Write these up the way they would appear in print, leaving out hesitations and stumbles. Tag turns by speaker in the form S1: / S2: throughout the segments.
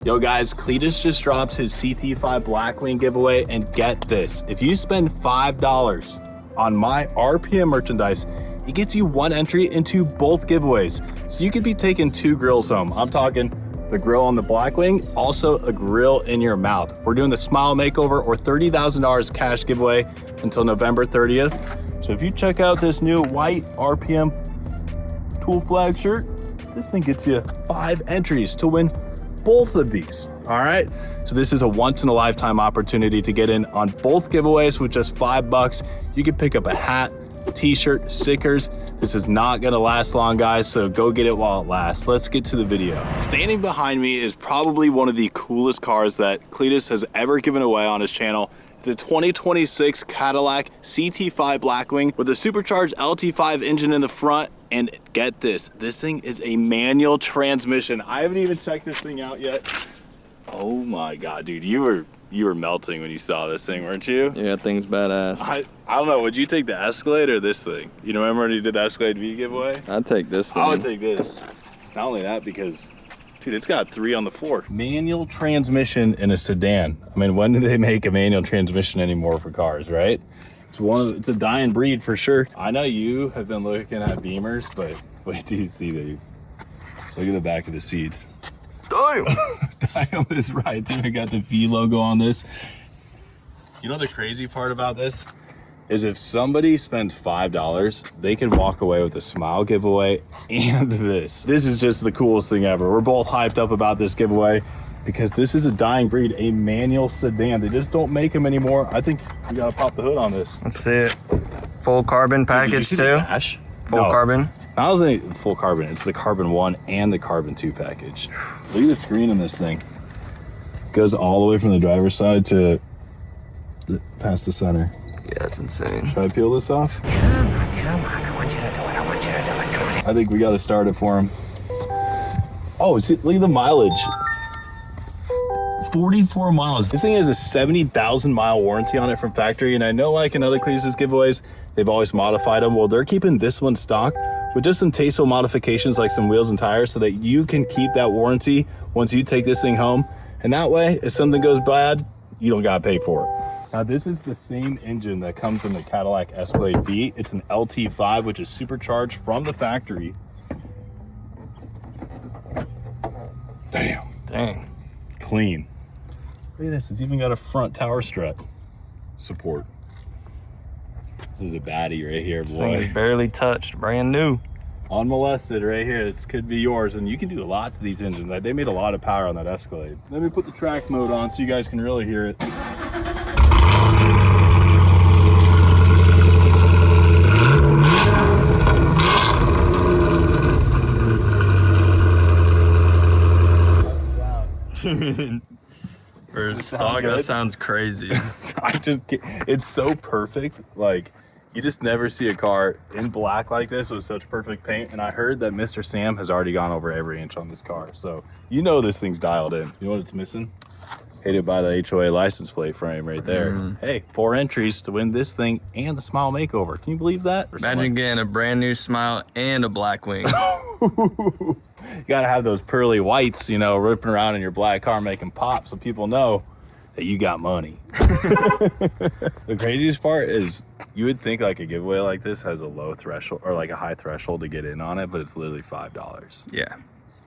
S1: Yo guys, Cleetus just dropped his CT5 Blackwing giveaway, and get this, if you spend $5 on my RPM merchandise, it gets you one entry into both giveaways. So you could be taking 2 grills home. I'm talking the grill on the Blackwing, also a grill in your mouth. We're doing the Smile Makeover or $30,000 cash giveaway until November 30th. So if you check out this new white RPM tool flag shirt, this thing gets you 5 entries to win both of these. All right, so this is a once-in-a-lifetime opportunity to get in on both giveaways with just $5. You can pick up a hat, t-shirt, stickers. This is not gonna last long, guys, so go get it while it lasts. Let's get to the video. Standing behind me is probably one of the coolest cars that Cleetus has ever given away on his channel. It's a 2026 Cadillac CT5 Blackwing with a supercharged LT5 engine in the front. And get this thing is a manual transmission. I haven't even checked this thing out yet. Oh my God, dude, you were melting when you saw this thing, weren't you?
S2: Yeah, that thing's badass.
S1: I don't know, would you take the Escalade or this thing? You remember when you did the Escalade V giveaway?
S2: I'd take this thing.
S1: I would take this. Not only that, because dude, it's got 3 on the floor. Manual transmission in a sedan. I mean, when do they make a manual transmission anymore for cars, right? It's a dying breed for sure. I know you have been looking at Beamers, but wait till you see these. Look at the back of the seats.
S2: Damn!
S1: Damn is right, dude. I got the V logo on this. You know the crazy part about this? Is if somebody spends $5, they can walk away with a Smile giveaway and this. This is just the coolest thing ever. We're both hyped up about this giveaway because this is a dying breed, a manual sedan. They just don't make them anymore. I think we gotta pop the hood on this.
S2: Let's see it. Full carbon package too?
S1: Dash?
S2: Full carbon?
S1: I was saying full carbon. It's the carbon 1 and the carbon 2 package. Look at the screen in this thing. Goes all the way from the driver's side to past the center.
S2: Yeah, that's insane.
S1: Should I peel this off?
S3: Come on, I want you to do it, I want you to do it, come on.
S1: I think we got to start it for him. Oh, see, look at the mileage. 44 miles. This thing has a 70,000 mile warranty on it from factory, and I know like in other Cleetus giveaways, they've always modified them. Well, they're keeping this one stock with just some tasteful modifications like some wheels and tires so that you can keep that warranty once you take this thing home. And that way, if something goes bad, you don't gotta pay for it. Now, this is the same engine that comes in the Cadillac Escalade V. It's an LT5, which is supercharged from the factory. Damn.
S2: Dang.
S1: Clean. Look at this, it's even got a front tower strut support. This is a baddie right here, boy.
S2: This thing is barely touched, brand new.
S1: Unmolested right here, this could be yours. And you can do lots of these engines. They made a lot of power on that Escalade. Let me put the track mode on so you guys can really hear it.
S2: For stock, that sounds crazy.
S1: It's so perfect. Like, you just never see a car in black like this with such perfect paint. And I heard that Mr. Sam has already gone over every inch on this car. So you know this thing's dialed in. You know what it's missing? Hated by the HOA license plate frame right there. Hey, 4 entries to win this thing and the Smile Makeover. Can you believe that?
S2: Imagine getting a brand new Smile and a Blackwing.
S1: You gotta have those pearly whites, ripping around in your black car making pop so people know that you got money. The craziest part is you would think like a giveaway like this has a low threshold or like a high threshold to get in on it, but it's literally $5.
S2: Yeah.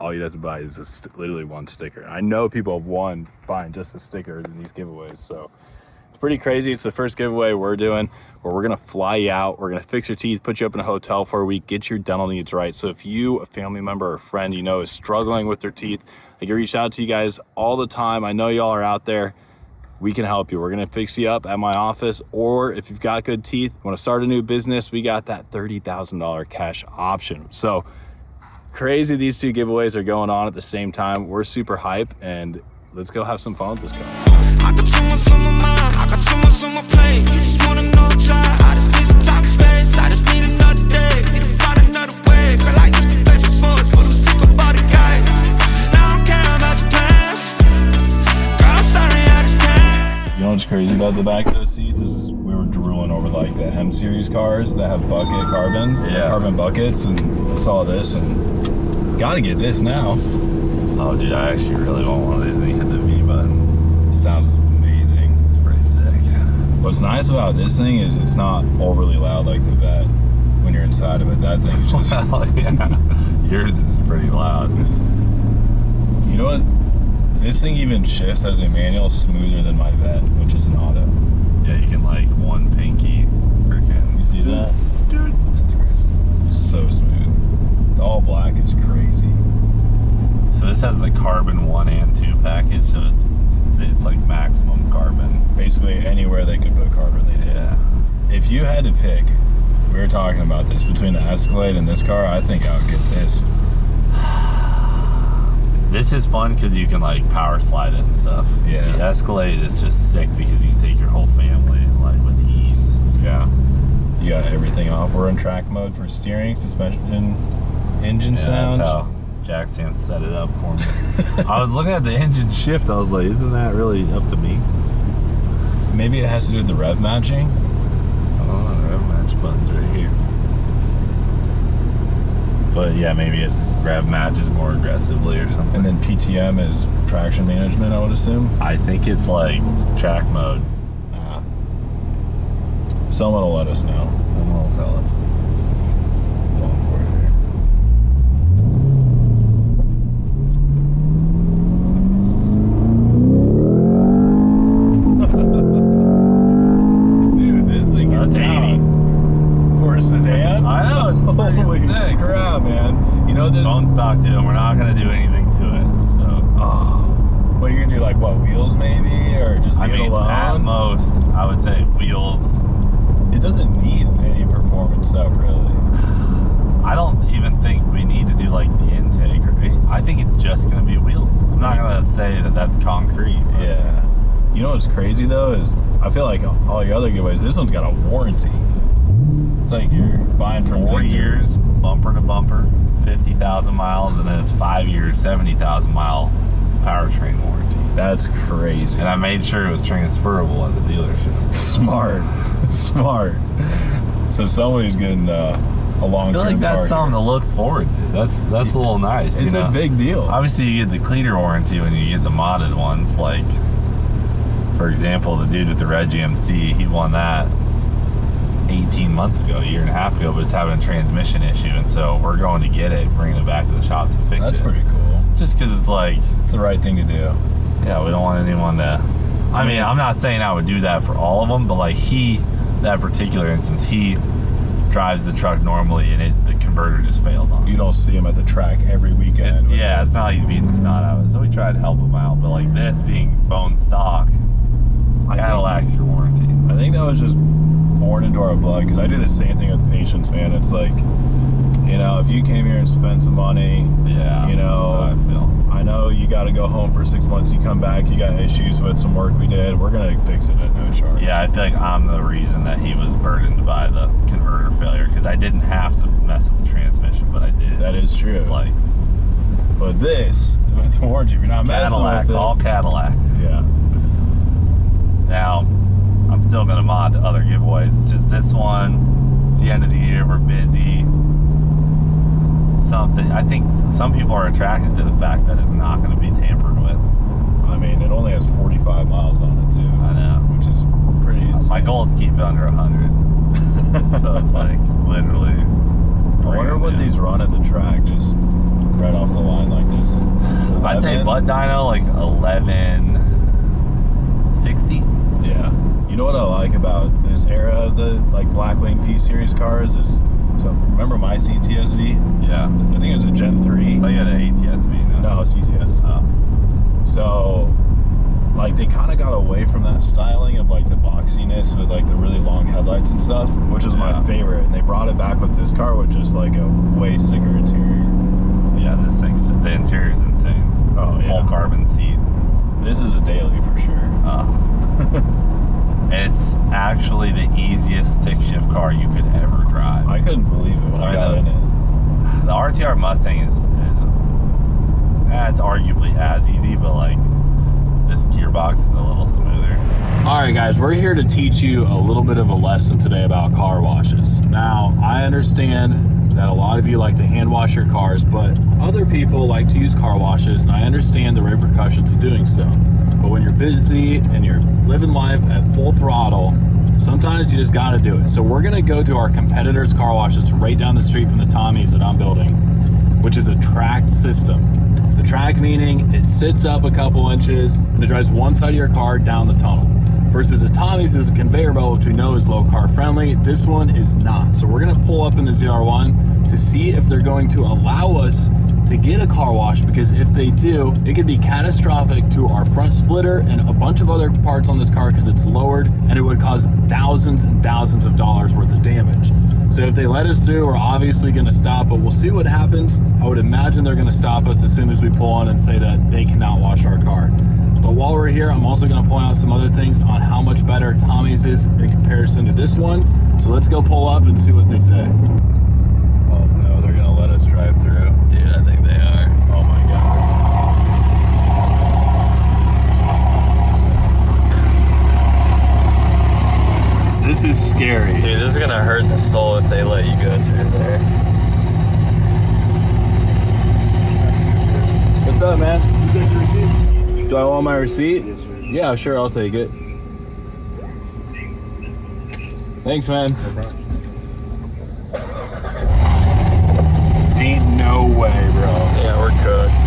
S1: All you'd have to buy is literally 1 sticker. I know people have won buying just a sticker in these giveaways, so it's pretty crazy. It's the first giveaway we're doing where we're gonna fly you out, we're gonna fix your teeth, put you up in a hotel for a week, get your dental needs right. So if you, a family member or a friend is struggling with their teeth, I can reach out to you guys all the time. I know y'all are out there. We can help you. We're gonna fix you up at my office, or if you've got good teeth, want to start a new business, we got that $30,000 cash option. So crazy, these 2 giveaways are going on at the same time. We're super hype, and let's go have some fun with this car.
S4: I got so much on my mind, I got so much on my plate. You just wanna know a try, I just need some time and space. I just need another day, need to find another way. Girl, I used to play some sports, but I'm sick of all the guys. Now I don't care about your plans. Girl, I'm sorry, I just can't.
S1: You know what's crazy about the back of those seats is we were drooling over like the M series cars that have bucket carbons, carbon buckets, and I saw this and gotta get this now.
S5: Oh, dude, I actually really want one of these, and you hit the V button.
S1: It sounds amazing.
S5: It's pretty sick.
S1: What's nice about this thing is it's not overly loud like the Vet. When you're inside of it, that thing is just...
S5: Well, yeah. Yours is pretty loud.
S1: You know what? This thing even shifts as a manual smoother than my Vet, which is an auto.
S5: Yeah, you can like one pinky freaking.
S1: You see that?
S5: Dude, that's crazy.
S1: So smooth. The all black is crazy.
S5: So this has the carbon 1 and 2 package, so it's like maximum carbon.
S1: Basically anywhere they could put carbon, they did.
S5: Yeah.
S1: If you had to pick, we were talking about this, between the Escalade and this car, I think I would get this.
S5: This is fun because you can like power slide it and stuff.
S1: Yeah.
S5: The Escalade is just sick because you can take your whole family like with ease.
S1: Yeah. You got everything off. We're in track mode for steering, suspension, engine sound.
S5: That's how Jackson set it up for me. I was looking at the engine shift. I was like, isn't that really up to me?
S1: Maybe it has to do with the rev matching.
S5: Oh, the rev match button's right here. But yeah, maybe it rev matches more aggressively or something.
S1: And then PTM is traction management, I would assume.
S5: I think it's like track mode.
S1: Someone will let us know.
S5: Someone will tell us.
S1: Going for it here. Dude, this thing
S5: That's
S1: is
S5: 80.
S1: down. For a sedan?
S5: I know, it's pretty
S1: Holy
S5: sick.
S1: crap, man. You know this...
S5: Bone stock to it. We're not going to do anything to it. So.
S1: Oh. But you're gonna do like what, wheels maybe? Or just leave it alone?
S5: At most, I would say wheels.
S1: It doesn't need any performance stuff, really.
S5: I don't even think we need to do like the intake or anything. I think it's just going to be wheels. I'm not going to say that that's concrete.
S1: Yeah. You know what's crazy though is I feel like all your other giveaways, this one's got a warranty. It's like you're buying from
S5: 4
S1: Victor.
S5: years, bumper to bumper, 50,000 miles, and then it's 5 years, 70,000 mile powertrain warranty.
S1: That's crazy.
S5: And I made sure it was transferable at the dealership.
S1: Smart. Smart. So somebody's getting a long-term
S5: I feel like that's something to look forward to. That's a little nice.
S1: It's a big deal.
S5: Obviously, you get the Cleetus warranty when you get the modded ones. Like, for example, the dude with the red GMC, he won that 18 months ago, a year and a half ago, but it's having a transmission issue, and so we're going to get it, bringing it back to the shop to fix it.
S1: That's pretty cool.
S5: Just because it's like...
S1: It's the right thing to do.
S5: Yeah, we don't want anyone to... I mean, I'm not saying I would do that for all of them, but like that particular instance, he drives the truck normally, and the converter just failed on him.
S1: You don't see him at the track every weekend.
S5: Yeah, it's not like he's beating the snot out of it. So we tried to help him out, but like this being bone stock, Cadillac's your warranty.
S1: I think that was just born into our blood, because I do the same thing with patients, man. It's like, you know, if you came here and spent some money,
S5: yeah,
S1: you know,
S5: that's how I feel.
S1: I know you got to go home for 6 months, you come back, you got issues with some work we did, we're going to fix it at no charge.
S5: Yeah, I feel like I'm the reason that he was burdened by the converter failure, because I didn't have to mess with the transmission, but I did.
S1: That is true.
S5: It's like,
S1: but this, with the warranty, if you're not messing
S5: Cadillac,
S1: with it.
S5: all Cadillac.
S1: Yeah.
S5: Now, I'm still going to mod other giveaways. It's just this one, it's the end of the year, we're busy. Something, I think some people are attracted to the fact that it's not going to be tampered with.
S1: I mean, it only has 45 miles on it, too.
S5: I know.
S1: Which is pretty insane.
S5: My goal is to keep it under 100. So it's like, literally.
S1: I wonder what these run at the track, just right off the line like this.
S5: I'd say butt dyno, like 1160.
S1: Yeah. You know what I like about this era of the like Blackwing P-Series cars is, so remember my CTS-V?
S5: Yeah.
S1: I think it was a Gen 3.
S5: I thought you had an ATS-V, no?
S1: No, CTS.
S5: Oh.
S1: So, like, they kind of got away from that styling of like the boxiness with like the really long headlights and stuff, which is my favorite. And they brought it back with this car with just like a way sicker interior.
S5: Yeah, this thing's, the interior's insane.
S1: Oh, yeah.
S5: Full carbon seat.
S1: This is a daily for sure.
S5: And it's actually the easiest stick shift car you could ever drive.
S1: I couldn't believe it when I got in it.
S5: The RTR Mustang is it's arguably as easy, but like this gearbox is a little smoother.
S1: I All right, guys, we're here to teach you a little bit of a lesson today about car washes. Now, I understand that a lot of you like to hand wash your cars, but other people like to use car washes, and I understand the repercussions of doing so. But when you're busy and you're living life at full throttle, sometimes you just gotta do it. So we're gonna go to our competitor's car wash that's right down the street from the Tommy's that I'm building, which is a tracked system. The track meaning it sits up a couple inches and it drives one side of your car down the tunnel. Versus the Tommy's is a conveyor belt, which we know is low car friendly. This one is not. So we're gonna pull up in the ZR1 to see if they're going to allow us to get a car wash, because if they do, it could be catastrophic to our front splitter and a bunch of other parts on this car because it's lowered, and it would cause thousands and thousands of dollars worth of damage. So if they let us through, we're obviously gonna stop, but we'll see what happens. I would imagine they're gonna stop us as soon as we pull on and say that they cannot wash our car. But while we're here, I'm also gonna point out some other things on how much better Tommy's is in comparison to this one. So let's go pull up and see what they say. Oh no, they're gonna let us drive through.
S2: Dude, I think they are.
S1: Oh my God. This is scary.
S2: Dude, this is gonna hurt the soul if they let you go through there.
S1: What's up, man? Do I want my receipt? Yes, sir. Yeah, sure, I'll take it. Thanks, man. No problem. Ain't no way, bro.
S2: Yeah, we're cooked.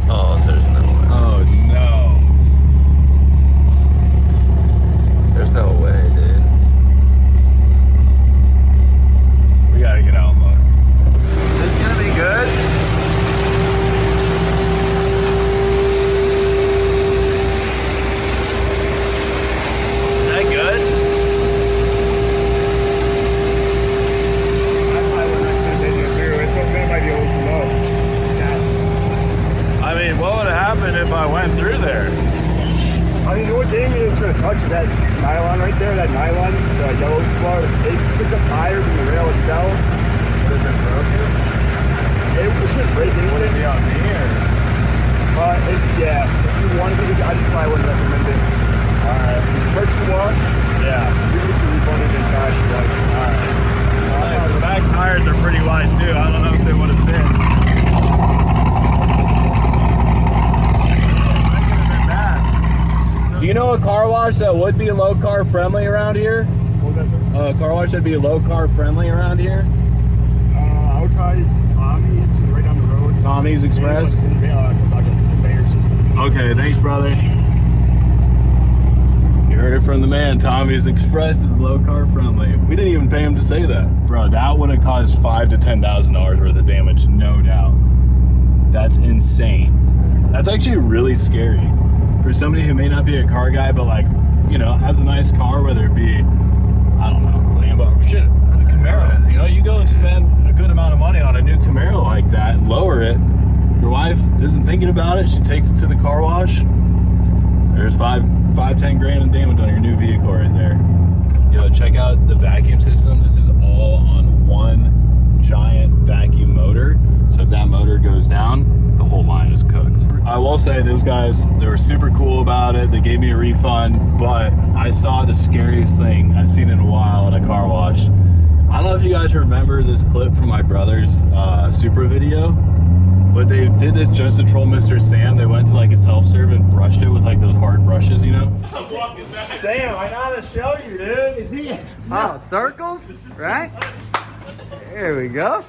S2: Oh, there's no way.
S1: Oh, no.
S2: There's no way, dude.
S1: We gotta get out, look.
S2: This is gonna be good?
S1: If I went through there,
S6: I mean, what Jamie is going to touch is that nylon right there, that nylon, the yellow spot. It picks up tires and the rail itself.
S1: would have been broken.
S6: It should break anyway.
S1: Would it be on me or?
S6: Yeah, if you wanted to, I just probably wouldn't recommend it. Alright, if you purchase the wash,
S1: Yeah.
S6: you can get your refunded in cash.
S1: Alright. The back tires are pretty wide too. I don't know if they would have fit. Do you know a car wash that would be low car friendly around here?
S6: What was that, sir?
S1: A car wash that'd be low car friendly around here?
S6: I would try Tommy's right down the road.
S1: Tommy's Express? Okay, thanks, brother. You heard it from the man. Tommy's Express is low car friendly. We didn't even pay him to say that. Bro, that would have caused $5,000 to $10,000 worth of damage, no doubt. That's insane. That's actually really scary. For somebody who may not be a car guy, but like, you know, has a nice car, whether it be, I don't know, Lambo, shit, a Camaro. You know, you go and spend a good amount of money on a new Camaro like that and lower it. Your wife isn't thinking about it. She takes it to the car wash. There's 10 grand in damage on your new vehicle right there. Yo, check out the vacuum system. This is all on one giant vacuum motor. So if that motor goes down, the whole line is cooked. I will say those guys, they were super cool about it. They gave me a refund, but I saw the scariest thing I've seen in a while in a car wash. I don't know if you guys remember this clip from my brother's Supra video, but they did this just to troll Mr. Sam. They went to like a self-serve and brushed it with like those hard brushes, you know?
S6: Sam, I gotta show you, dude. Is he?
S7: Oh, circles? Right? There we go.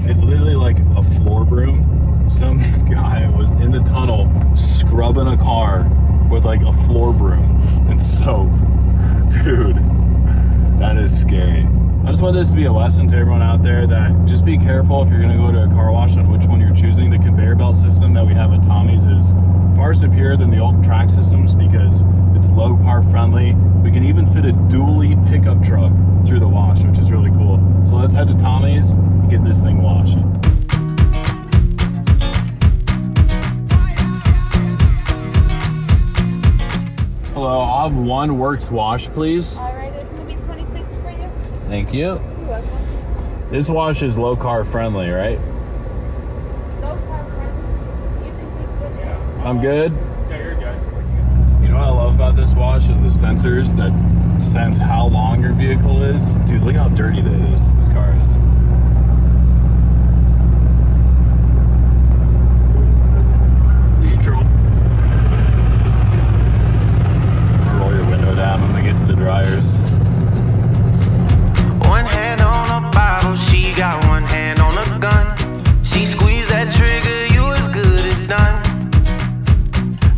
S1: It's literally like a floor broom. Some guy was in the tunnel scrubbing a car with like a floor broom and soap. Dude, that is scary. I just want this to be a lesson to everyone out there that just be careful if you're gonna go to a car wash on which one you're choosing. The conveyor belt system that we have at Tommy's is far superior than the old track systems because it's low car friendly. We can even fit a dually pickup truck through the wash, which is really cool. So let's head to Tommy's and get this thing washed. Hello, I'll have one Works wash, please.
S8: All right, it's gonna be 26 for you.
S1: Thank you.
S8: You're welcome.
S1: This wash is low car friendly, right?
S8: Go car friendly. You think he's good?
S1: I'm good. about this wash is the sensors that sense how long your vehicle is. Dude, look how dirty this car is. Neutral. Roll your window down when we get to the dryers.
S4: One hand on a bottle, she got one hand on a gun. She squeezed that trigger, you as good as done.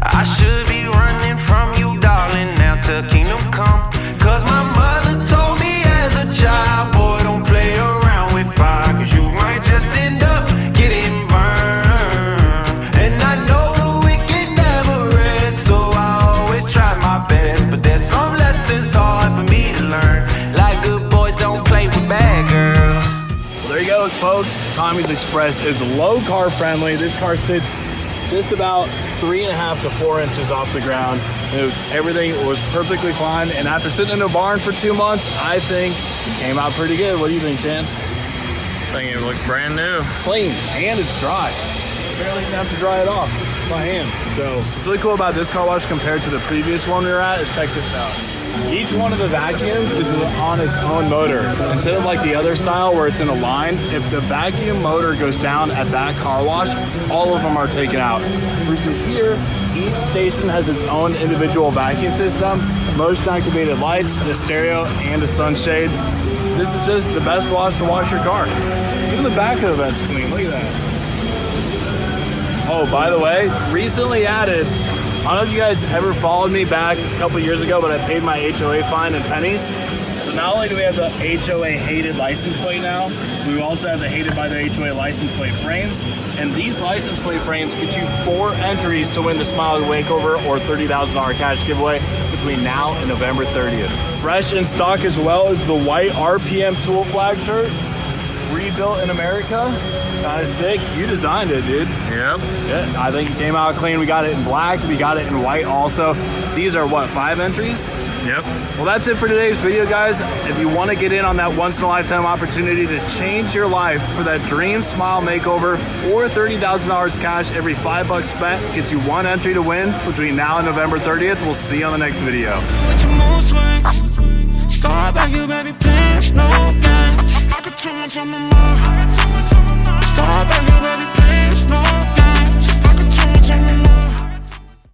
S4: I should be running from you, darling, now to kingdom come. Cause my mother told me as a child, boy, don't play around with fire, cause you might just end up getting burned. And I know the wicked never rest, so I always try my best. But there's some lessons hard for me to learn, like good boys don't play with bad girls.
S1: Well, there you go, folks. Tommy's Express is low car friendly. This car sits just about 3.5 to 4 inches off the ground. Everything was perfectly fine. And after sitting in a barn for 2 months, I think it came out pretty good. What do you think, Chance?
S2: I think it looks brand new.
S1: Clean, and it's dry. Barely even have to dry it off by hand. So what's really cool about this car wash compared to the previous one we were at is check this out. Each one of the vacuums is on its own motor. Instead of like the other style where it's in a line, if the vacuum motor goes down at that car wash, all of them are taken out. Versus here, each station has its own individual vacuum system, motion activated lights, a stereo, and a sunshade. This is just the best wash to wash your car. Even the back of the vent's clean, look at that. Oh, by the way, recently added, I don't know if you guys ever followed me back a couple years ago, but I paid my HOA fine in pennies. So not only do we have the HOA hated license plate now, we also have the hated by the HOA license plate frames. And these license plate frames get you 4 entries to win the Smiley Makeover or $30,000 cash giveaway between now and November 30th. Fresh in stock as well is the white RPM tool flag shirt. Rebuilt in America. Kind of sick. You designed it, dude.
S2: Yep.
S1: Yeah, I think it came out clean. We got it in black. We got it in white also. These are what, 5 entries?
S2: Yep.
S1: Well, that's it for today's video, guys. If you want to get in on that once-in-a-lifetime opportunity to change your life for that dream smile makeover or $30,000 cash every $5 spent gets you 1 entry to win between now and November 30th. We'll see you on the next video.
S4: With your mood swings, start back, you baby, plans, no